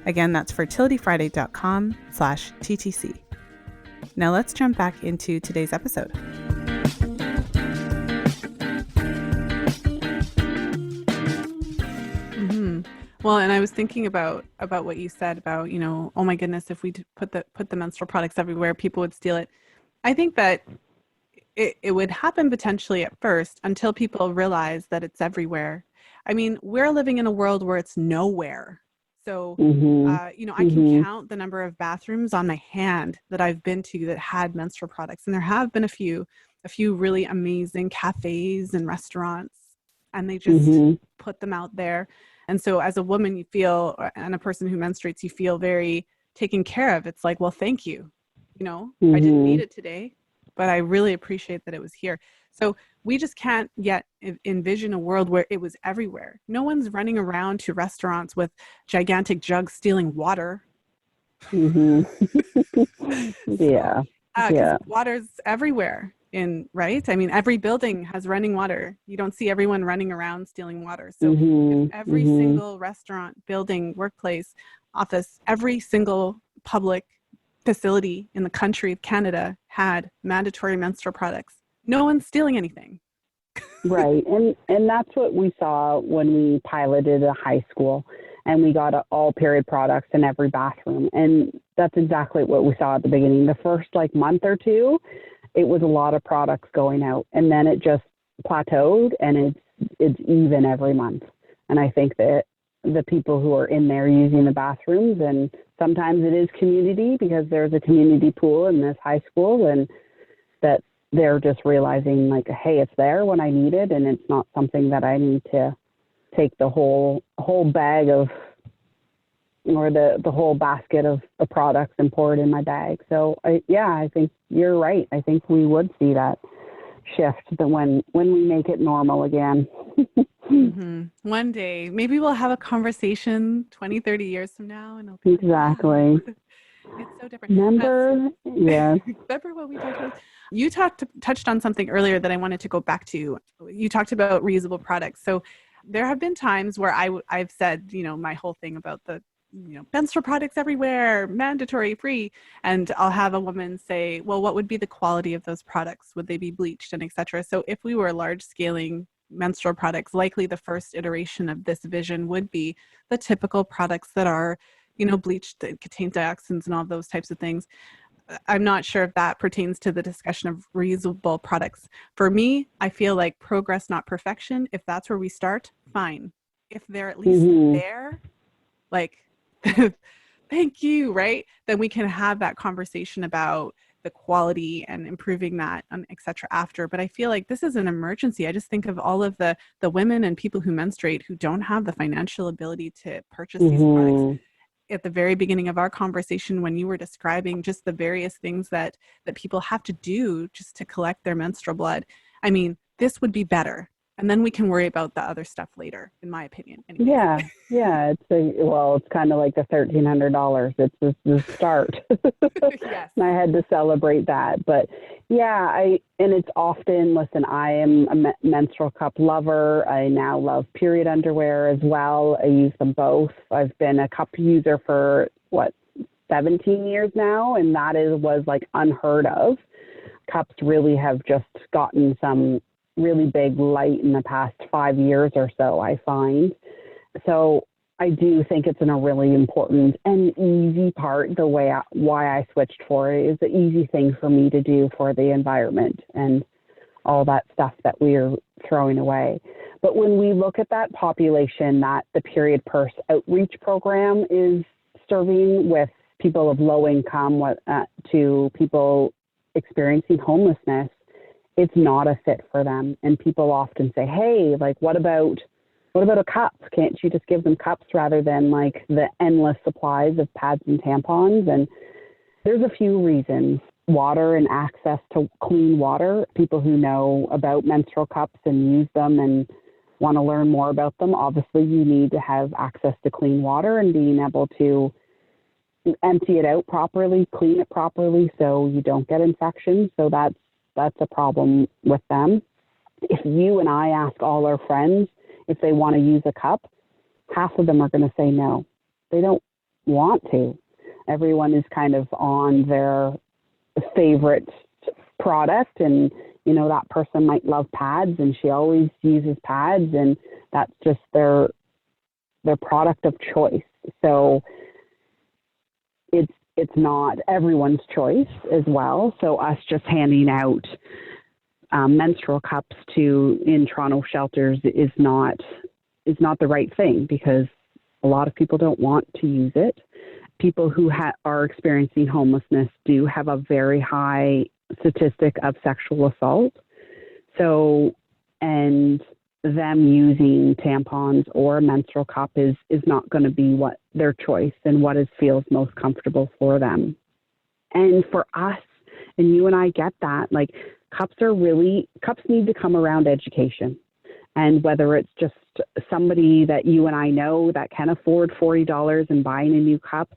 Again, that's fertilityfriday.com/TTC. Now let's jump back into today's episode. Well, and I was thinking about what you said about, oh my goodness, if we put the menstrual products everywhere, people would steal it. I think that it would happen potentially at first until people realize that it's everywhere. I mean, we're living in a world where it's nowhere. So, I can count the number of bathrooms on my hand that I've been to that had menstrual products. And there have been a few really amazing cafes and restaurants, and they just put them out there. And so as a woman, you feel, and a person who menstruates, you feel very taken care of. It's like, well, thank you. I didn't need it today, but I really appreciate that it was here. So we just can't yet envision a world where it was everywhere. No one's running around to restaurants with gigantic jugs stealing water. Yeah. Because water's everywhere. Right? I mean, every building has running water. You don't see everyone running around stealing water. So if every single restaurant, building, workplace, office, every single public facility in the country of Canada had mandatory menstrual products, no one's stealing anything. Right. And that's what we saw when we piloted a high school and we got all period products in every bathroom. And that's exactly what we saw at the beginning. The first month or two, it was a lot of products going out, and then it just plateaued, and it's even every month. And I think that the people who are in there using the bathrooms, and sometimes it is community because there's a community pool in this high school, and that they're just realizing hey, it's there when I need it, and it's not something that I need to take the whole bag of, or the whole basket of the products and pour it in my bag. So I think you're right. I think we would see that shift when we make it normal again. One day, maybe we'll have a conversation 20, 30 years from now and it'll be Exactly. like, wow, it's so different. Remember? Yes. Remember what we talked about? You touched on something earlier that I wanted to go back to. You talked about reusable products. So there have been times where I've said, my whole thing about the, menstrual products everywhere, mandatory, free. And I'll have a woman say, well, what would be the quality of those products? Would they be bleached and et cetera? So if we were large scaling menstrual products, likely the first iteration of this vision would be the typical products that are, bleached, that contain dioxins and all those types of things. I'm not sure if that pertains to the discussion of reusable products. For me, I feel like progress, not perfection. If that's where we start, fine. If they're at least there, like, thank you, right? Then we can have that conversation about the quality and improving that, et cetera, after. But I feel like this is an emergency. I just think of all of the women and people who menstruate who don't have the financial ability to purchase these products. At the very beginning of our conversation, when you were describing just the various things that people have to do just to collect their menstrual blood, I mean, this would be better. And then we can worry about the other stuff later, in my opinion. Anyways. Yeah. It's kind of like the $1,300. It's just the start. Yes. And I had to celebrate that. But and it's often, listen, I am a menstrual cup lover. I now love period underwear as well. I use them both. I've been a cup user for 17 years now, and that was like unheard of. Cups really have just gotten some really big light in the past 5 years or so, I find. So I do think it's a really important and easy part, why I switched for it is the easy thing for me to do for the environment and all that stuff that we're throwing away. But when we look at that population that the Period Purse Outreach Program is serving, with people of low income to people experiencing homelessness, it's not a fit for them. And people often say, hey, like, what about a cup? Can't you just give them cups rather than like the endless supplies of pads and tampons? And there's a few reasons. Water and access to clean water. People who know about menstrual cups and use them and want to learn more about them, obviously you need to have access to clean water and being able to empty it out properly, clean it properly so you don't get infections. So that's a problem with them. If you and I ask all our friends if they want to use a cup, half of them are going to say no. They don't want to. Everyone is kind of on their favorite product, and that person might love pads and she always uses pads, and that's just their product of choice. So it's not everyone's choice as well. So us just handing out menstrual cups in Toronto shelters is not the right thing, because a lot of people don't want to use it. People who are experiencing homelessness do have a very high statistic of sexual assault. So, and them using tampons or a menstrual cup is not going to be what their choice and what feels most comfortable for them. And for us, and you and I get that, like, cups need to come around education. And whether it's just somebody that you and I know that can afford $40 and buying a new cup,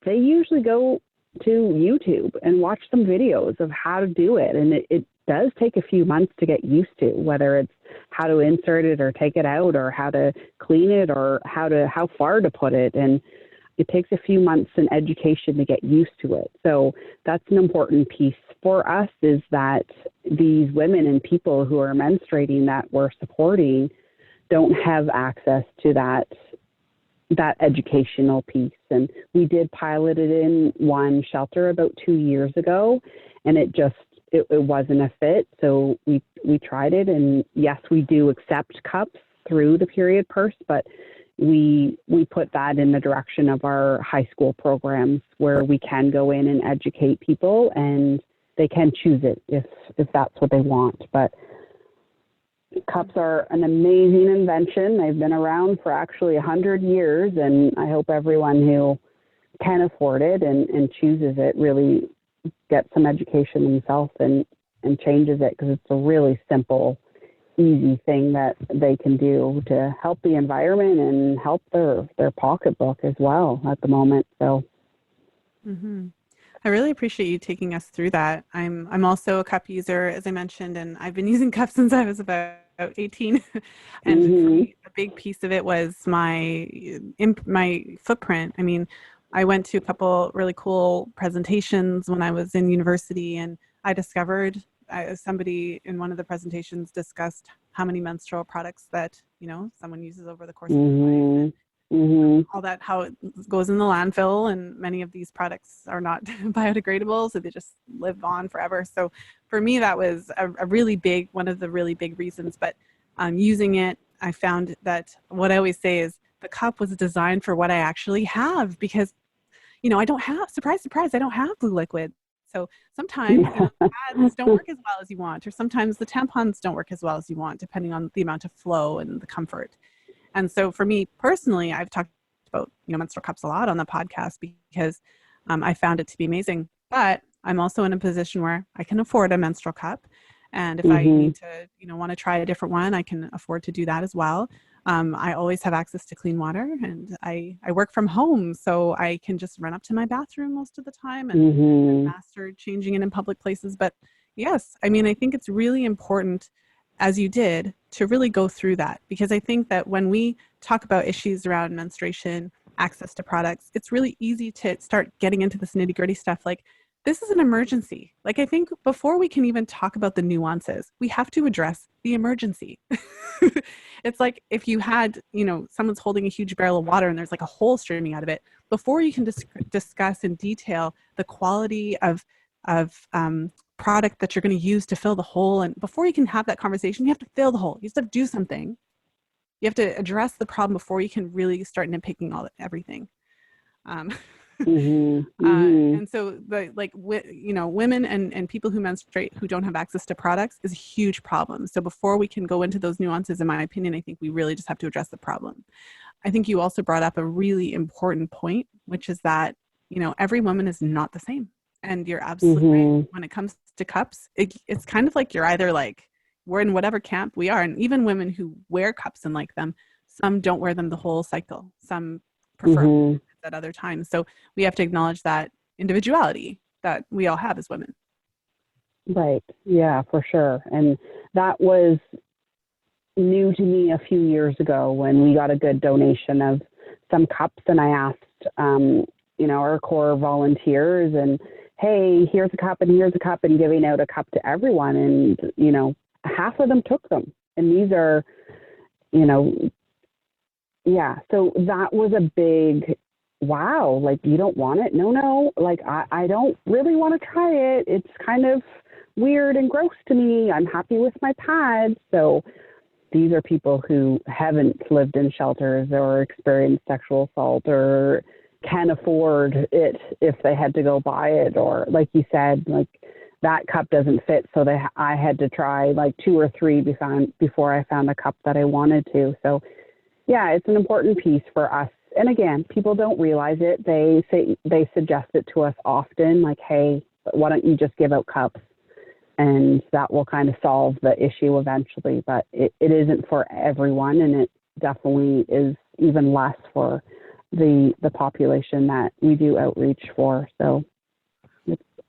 they usually go to YouTube and watch some videos of how to do it. And it does take a few months to get used to, whether it's how to insert it or take it out, or how to clean it, or how far to put it. And it takes a few months in education to get used to it. So that's an important piece for us, is that these women and people who are menstruating that we're supporting don't have access to that educational piece. And we did pilot it in one shelter about 2 years ago, and it wasn't a fit. So we tried it, and yes, we do accept cups through the Period Purse, but we put that in the direction of our high school programs, where we can go in and educate people, and they can choose it if that's what they want. But cups are an amazing invention. They've been around for actually 100 years, and I hope everyone who can afford it and chooses it really gets some education themselves and changes it, because it's a really simple, easy thing that they can do to help the environment and help their pocketbook as well at the moment. So Mm-hmm. I really appreciate you taking us through that. I'm also a cup user, as I mentioned, and I've been using cups since I was about 18. And for me, a big piece of it was my footprint. I mean, I went to a couple really cool presentations when I was in university, and I discovered somebody in one of the presentations discussed how many menstrual products that, someone uses over the course of their life. All that, how it goes in the landfill, and many of these products are not biodegradable, so they just live on forever. So for me, that was one of the really big reasons. But using it, I found that what I always say is the cup was designed for what I actually have, because I don't have, surprise, surprise, I don't have blue liquid. So sometimes the pads don't work as well as you want, or sometimes the tampons don't work as well as you want, depending on the amount of flow and the comfort. And so for me personally, I've talked about, menstrual cups a lot on the podcast because I found it to be amazing. But I'm also in a position where I can afford a menstrual cup. And if I need to, want to try a different one, I can afford to do that as well. I always have access to clean water, and I work from home, so I can just run up to my bathroom most of the time and master changing it in public places. But yes, I mean, I think it's really important, as you did, to really go through that, because I think that when we talk about issues around menstruation, access to products, it's really easy to start getting into this nitty-gritty stuff. Like, this is an emergency. Like, I think before we can even talk about the nuances, we have to address the emergency. It's like if you had, someone's holding a huge barrel of water and there's like a hole streaming out of it. Before you can discuss in detail the quality of product that you're going to use to fill the hole, and before you can have that conversation, you have to fill the hole. You have to do something. You have to address the problem before you can really start nitpicking everything. And so women and people who menstruate who don't have access to products is a huge problem. So before we can go into those nuances, in my opinion, I think we really just have to address the problem. I think you also brought up a really important point, which is that, every woman is not the same. And you're absolutely right. When it comes to cups, it's kind of like you're either like, we're in whatever camp we are. And even women who wear cups and like them, some don't wear them the whole cycle. Some prefer at other times. So we have to acknowledge that individuality that we all have as women. Right. Yeah, for sure. And that was new to me a few years ago when we got a good donation of some cups, and I asked, our core volunteers, and hey, here's a cup and here's a cup, and giving out a cup to everyone. And, half of them took them. And these are, so that was a big, wow, like, you don't want it? No, like, I don't really want to try it. It's kind of weird and gross to me. I'm happy with my pads. So these are people who haven't lived in shelters or experienced sexual assault or can afford it if they had to go buy it, or like you said, like, that cup doesn't fit, so I had to try like 2 or 3 before I found a cup that I wanted to. So yeah, it's an important piece for us. And again, people don't realize it. They suggest it to us often, like, hey, why don't you just give out cups? And that will kind of solve the issue eventually. But it isn't for everyone, and it definitely is even less for the population that we do outreach for. So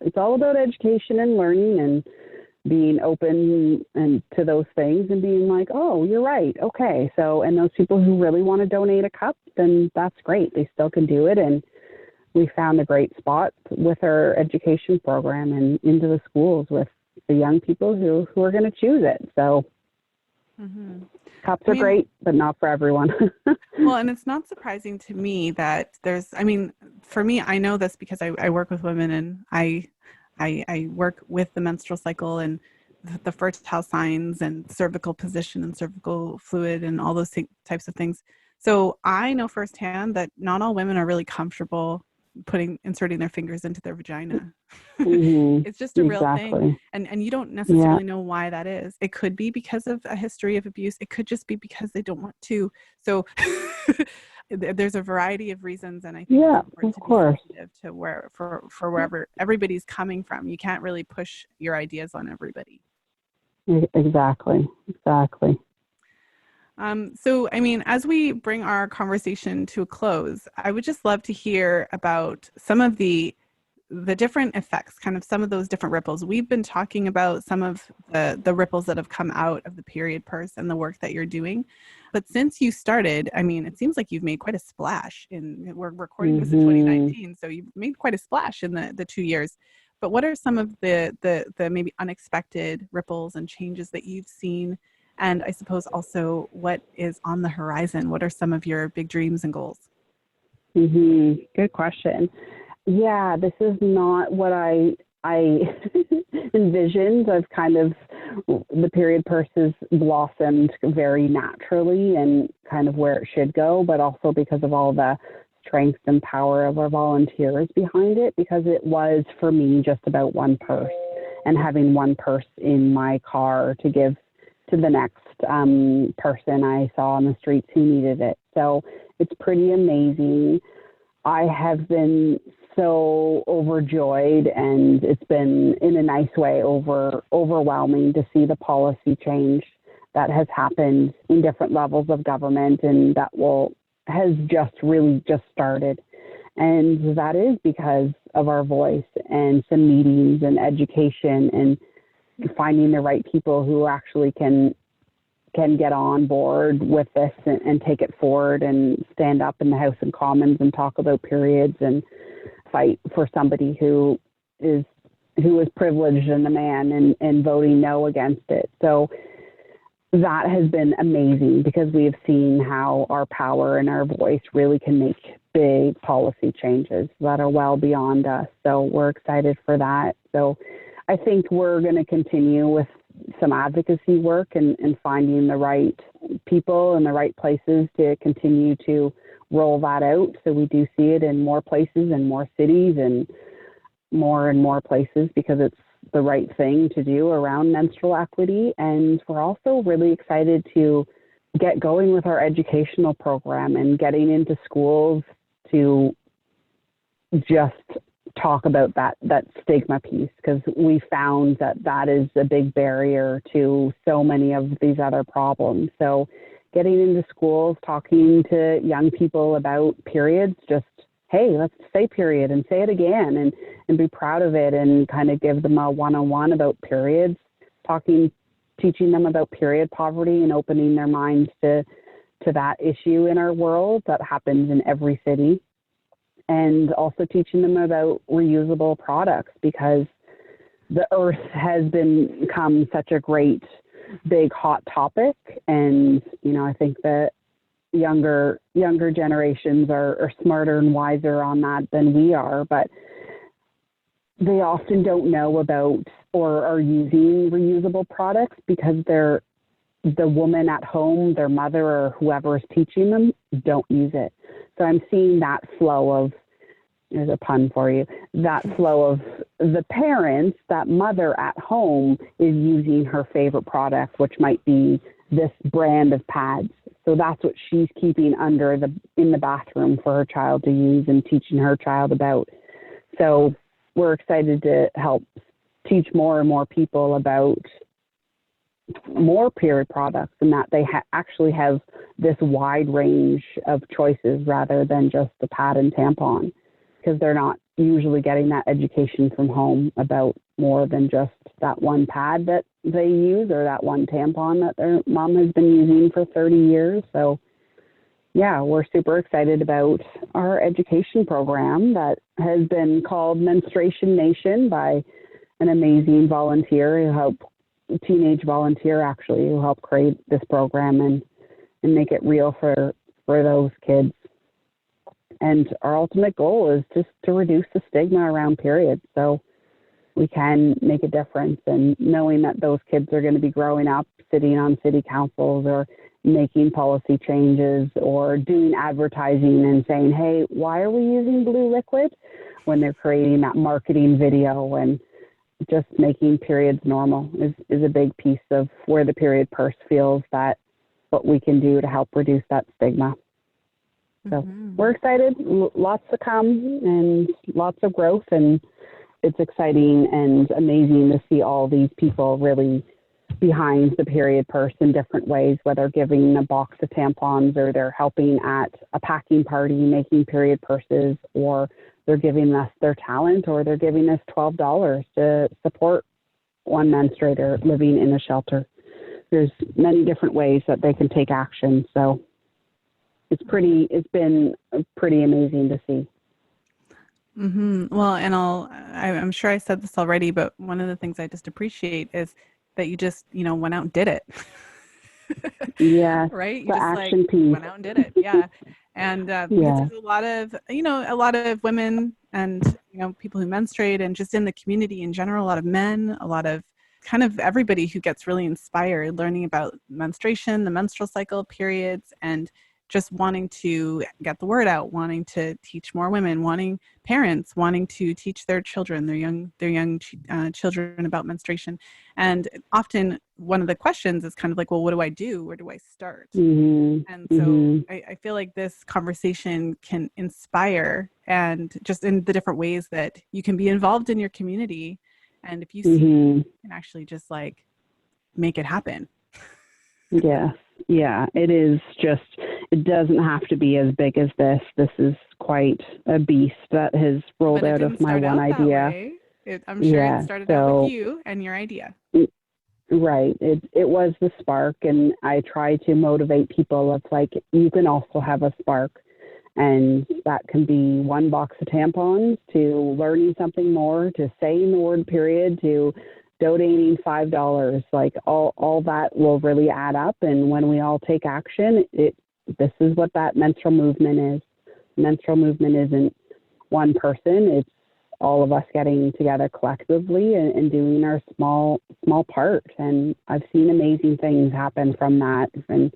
it's all about education and learning and being open and to those things and being like, oh, you're right. Okay. So, and those people who really want to donate a cup, then that's great. They still can do it. And we found a great spot with our education program and into the schools with the young people who are going to choose it. So cups are great, but not for everyone. Well, and it's not surprising to me that for me, I know this because I work with women, and I work with the menstrual cycle and the fertile signs and cervical position and cervical fluid and all those types of things. So I know firsthand that not all women are really comfortable inserting their fingers into their vagina. It's just a real thing. And you don't necessarily know why that is. It could be because of a history of abuse. It could just be because they don't want to. So there's a variety of reasons. And I think it's important to be sensitive to wherever everybody's coming from. You can't really push your ideas on everybody. Exactly. Exactly. So, I mean, as we bring our conversation to a close, I would just love to hear about some of the different effects, kind of some of those different ripples. We've been talking about some of the ripples that have come out of the period purse and the work that you're doing. But since you started, I mean, it seems like you've made quite a splash we're recording this in 2019, so you've made quite a splash in the 2 years. But what are some of the maybe unexpected ripples and changes that you've seen? And I suppose also what is on the horizon? What are some of your big dreams and goals? Good question. Yeah, this is not what I envisioned. I've kind of, the period purse has blossomed very naturally and kind of where it should go, but also because of all the strength and power of our volunteers behind it, because it was for me just about one purse and having one purse in my car to give to the next person I saw on the streets who needed it. So it's pretty amazing. I have been so overjoyed, and it's been in a nice way overwhelming to see the policy change that has happened in different levels of government, and that has just started. And that is because of our voice and some meetings and education and finding the right people who actually can get on board with this and take it forward and stand up in the House of Commons and talk about periods and fight for somebody who is privileged and a man and voting no against it. So that has been amazing because we have seen how our power and our voice really can make big policy changes that are well beyond us. So we're excited for that. So I think we're going to continue with some advocacy work and finding the right people and the right places to continue to roll that out. So we do see it in more places and more cities and more places because it's the right thing to do around menstrual equity. And we're also really excited to get going with our educational program and getting into schools to just talk about that stigma piece, because we found that is a big barrier to so many of these other problems. So getting into schools, talking to young people about periods, just, hey, let's say period and say it again and be proud of it and kind of give them a one-on-one about periods, teaching them about period poverty and opening their minds to that issue in our world that happens in every city. And also teaching them about reusable products, because the earth has become such a great, big, hot topic. And, I think that younger generations are smarter and wiser on that than we are, but they often don't know about or are using reusable products because the woman at home, their mother or whoever is teaching them, don't use it. So I'm seeing that flow of, there's a pun for you, that flow of the parents, that mother at home is using her favorite product, which might be this brand of pads. So that's what she's keeping in the bathroom for her child to use and teaching her child about. So we're excited to help teach more and more people about more period products and that they actually have this wide range of choices rather than just the pad and tampon, because they're not usually getting that education from home about more than just that one pad that they use or that one tampon that their mom has been using for 30 years. So yeah, we're super excited about our education program that has been called Menstruation Nation by an amazing teenage volunteer actually, who helped create this program and make it real for those kids. And our ultimate goal is just to reduce the stigma around periods so we can make a difference. And knowing that those kids are going to be growing up sitting on city councils or making policy changes or doing advertising and saying, hey, why are we using blue liquid, when they're creating that marketing video, and just making periods normal is a big piece of where the period purse feels that what we can do to help reduce that stigma. So we're excited, lots to come and lots of growth, and it's exciting and amazing to see all these people really behind the period purse in different ways, whether giving a box of tampons, or they're helping at a packing party making period purses, or they're giving us their talent, or they're giving us $12 to support one menstruator living in a shelter. There's many different ways that they can take action. So it's been pretty amazing to see. Mm-hmm. Well, and I'm sure I said this already, but one of the things I just appreciate is that you just, went out and did it. Yeah. Right? You The just action piece. went out and did it. Yeah. And because there's a lot of women and, people who menstruate, and just in the community in general, a lot of men, a lot of kind of everybody who gets really inspired learning about menstruation, the menstrual cycle, periods, and just wanting to get the word out, wanting to teach more women, parents wanting to teach their children, their young children about menstruation. And often one of the questions is kind of like, well, what do I do? Where do I start? Mm-hmm. And so I feel like this conversation can inspire, and just in the different ways that you can be involved in your community. And if you see, you can actually just like make it happen. Yeah, it is just, it doesn't have to be as big as this. This is quite a beast that has rolled out of my one idea. I'm sure it started out with you and your idea. Right. It was the spark, and I try to motivate people. It's like, you can also have a spark, and that can be one box of tampons, to learning something more, to saying the word period, to donating $5. Like all that will really add up. And when we all take action, this is what that menstrual movement is. Menstrual movement isn't one person. It's all of us getting together collectively and doing our small part. And I've seen amazing things happen from that. And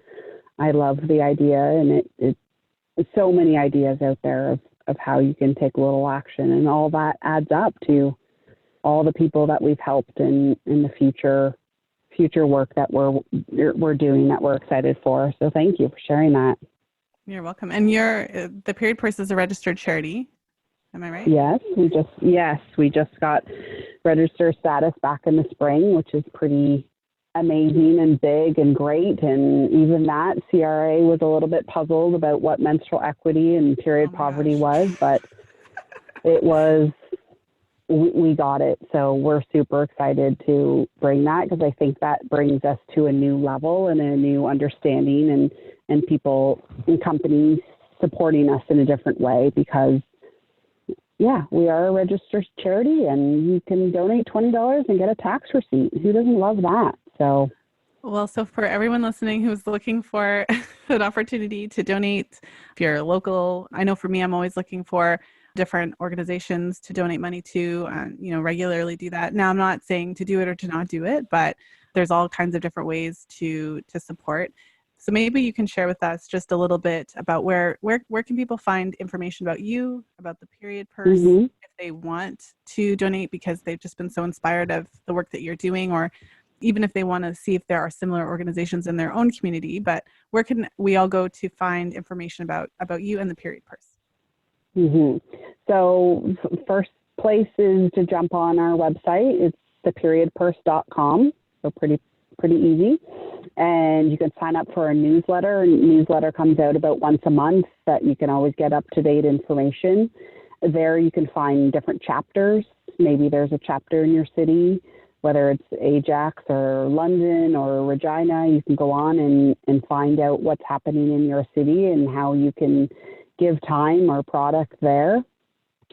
I love the idea, and it's so many ideas out there of how you can take a little action, and all that adds up to all the people that we've helped in the future work that we're doing, that we're excited for. So thank you for sharing that. You're welcome. And the Period Purse is a registered charity. Am I right? Yes, we just got registered status back in the spring, which is pretty amazing and big and great. And even that, CRA was a little bit puzzled about what menstrual equity and period poverty was, but it was. We got it. So we're super excited to bring that, because I think that brings us to a new level and a new understanding, and people and companies supporting us in a different way, because we are a registered charity, and you can donate $20 and get a tax receipt. Who doesn't love that? So for everyone listening who's looking for an opportunity to donate, if you're local, I know for me, I'm always looking for different organizations to donate money to, regularly do that. Now, I'm not saying to do it or to not do it, but there's all kinds of different ways to support. So maybe you can share with us just a little bit about where can people find information about you, about the Period Purse, if they want to donate because they've just been so inspired of the work that you're doing, or even if they want to see if there are similar organizations in their own community. But where can we all go to find information about you and the Period Purse? So first place is to jump on our website. It's theperiodpurse.com. So pretty easy. And you can sign up for a newsletter. Newsletter comes out about once a month, that you can always get up-to-date information. There you can find different chapters. Maybe there's a chapter in your city, whether it's Ajax or London or Regina. You can go on and find out what's happening in your city and how you can give time or product there.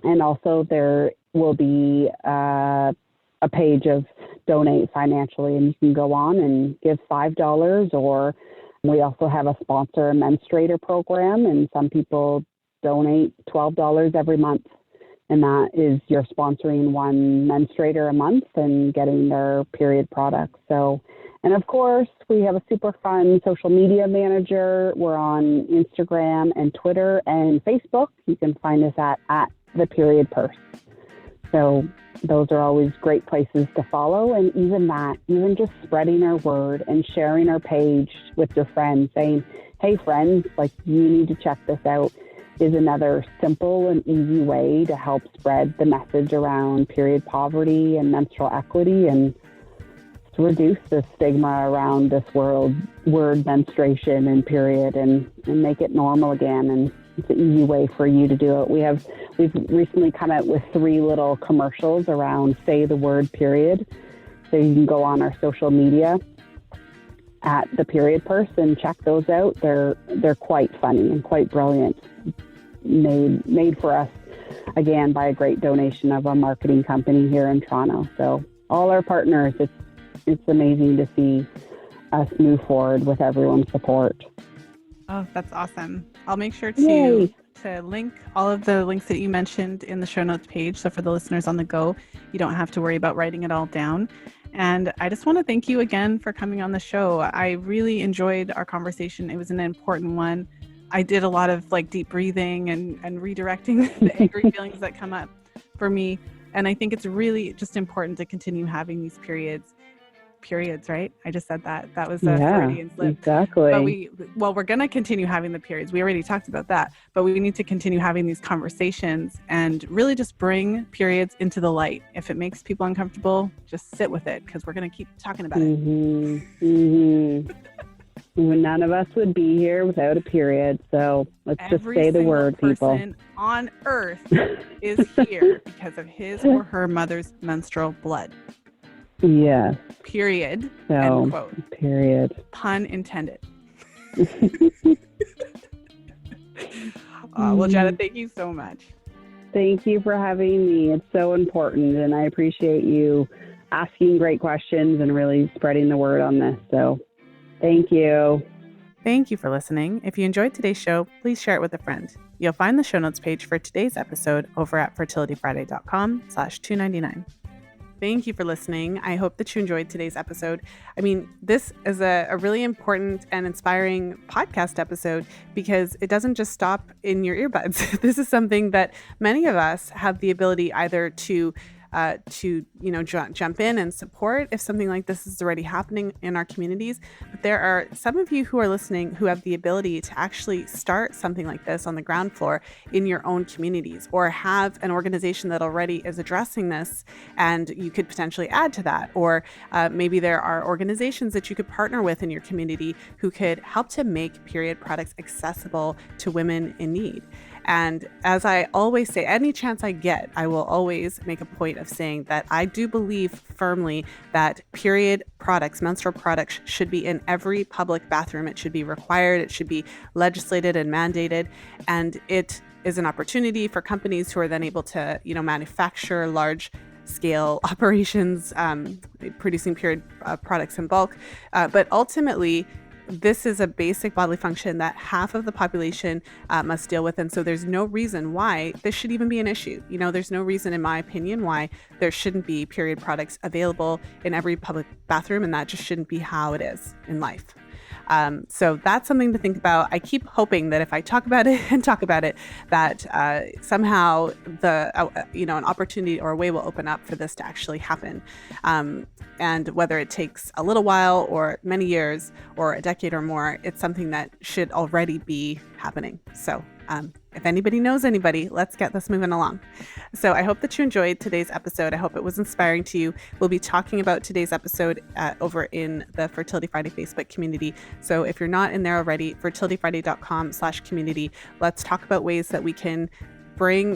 And also there will be a page of donate financially, and you can go on and give $5, or we also have a sponsor a menstruator program, and some people donate $12 every month. And that is you're sponsoring one menstruator a month and getting their period products. So, and of course, we have a super fun social media manager. We're on Instagram and Twitter and Facebook. You can find us at the Period Purse. So those are always great places to follow. And even just spreading our word and sharing our page with your friends, saying, hey friends, like, you need to check this out, is another simple and easy way to help spread the message around period poverty and menstrual equity. And reduce the stigma around this word menstruation and period and make it normal again. And it's an easy way for you to do it. We've recently come out with 3 little commercials around say the word period. So you can go on our social media at the Period Purse and check those out. They're quite funny and quite brilliant. Made for us again by a great donation of a marketing company here in Toronto. So all our partners, it's amazing to see us move forward with everyone's support. Oh, that's awesome. I'll make sure to link all of the links that you mentioned in the show notes page. So for the listeners on the go, you don't have to worry about writing it all down. And I just want to thank you again for coming on the show. I really enjoyed our conversation. It was an important one. I did a lot of deep breathing and redirecting the angry feelings that come up for me. And I think it's really just important to continue having these periods, right? I just said that. That was a Freudian slip. Exactly. But we're going to continue having the periods. We already talked about that, but we need to continue having these conversations and really just bring periods into the light. If it makes people uncomfortable, just sit with it because we're going to keep talking about it. None of us would be here without a period. So let's just say the word, people. Every single person on earth is here because of his or her mother's menstrual blood. Yes. Period. So, end quote. Period. Pun intended. Well, Jana, thank you so much. Thank you for having me. It's so important, and I appreciate you asking great questions and really spreading the word on this. So thank you. Thank you for listening. If you enjoyed today's show, please share it with a friend. You'll find the show notes page for today's episode over at fertilityfriday.com/299. Thank you for listening. I hope that you enjoyed today's episode. I mean, this is a really important and inspiring podcast episode because it doesn't just stop in your earbuds. This is something that many of us have the ability either to jump in and support if something like this is already happening in our communities. But there are some of you who are listening who have the ability to actually start something like this on the ground floor in your own communities, or have an organization that already is addressing this and you could potentially add to that. Or maybe there are organizations that you could partner with in your community who could help to make period products accessible to women in need. And as I always say, any chance I get, I will always make a point of saying that I do believe firmly that period products, menstrual products, should be in every public bathroom. It should be required. It should be legislated and mandated. And it is an opportunity for companies who are then able to, manufacture large scale operations, producing period products in bulk. But ultimately, this is a basic bodily function that half of the population must deal with. And so there's no reason why this should even be an issue. There's no reason, in my opinion, why there shouldn't be period products available in every public bathroom. And that just shouldn't be how it is in life. So that's something to think about. I keep hoping that if I talk about it, that somehow an opportunity or a way will open up for this to actually happen. And whether it takes a little while or many years or a decade or more, it's something that should already be happening. So if anybody knows anybody, let's get this moving along. So I hope that you enjoyed today's episode. I hope it was inspiring to you. We'll be talking about today's episode over in the Fertility Friday Facebook community. So if you're not in there already, fertilityfriday.com/community, let's talk about ways that we can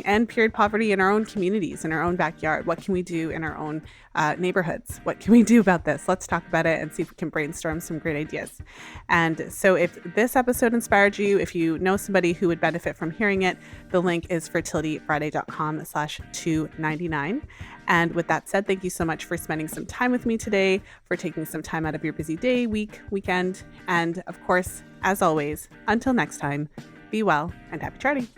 end period poverty in our own communities, in our own backyard. What can we do in our own neighborhoods? What can we do about this? Let's talk about it and see if we can brainstorm some great ideas. And so if this episode inspired you, if you know somebody who would benefit from hearing it, the link is fertilityfriday.com/299. And with that said, thank you so much for spending some time with me today, for taking some time out of your busy day, week, weekend. And of course, as always, until next time, be well and happy charting.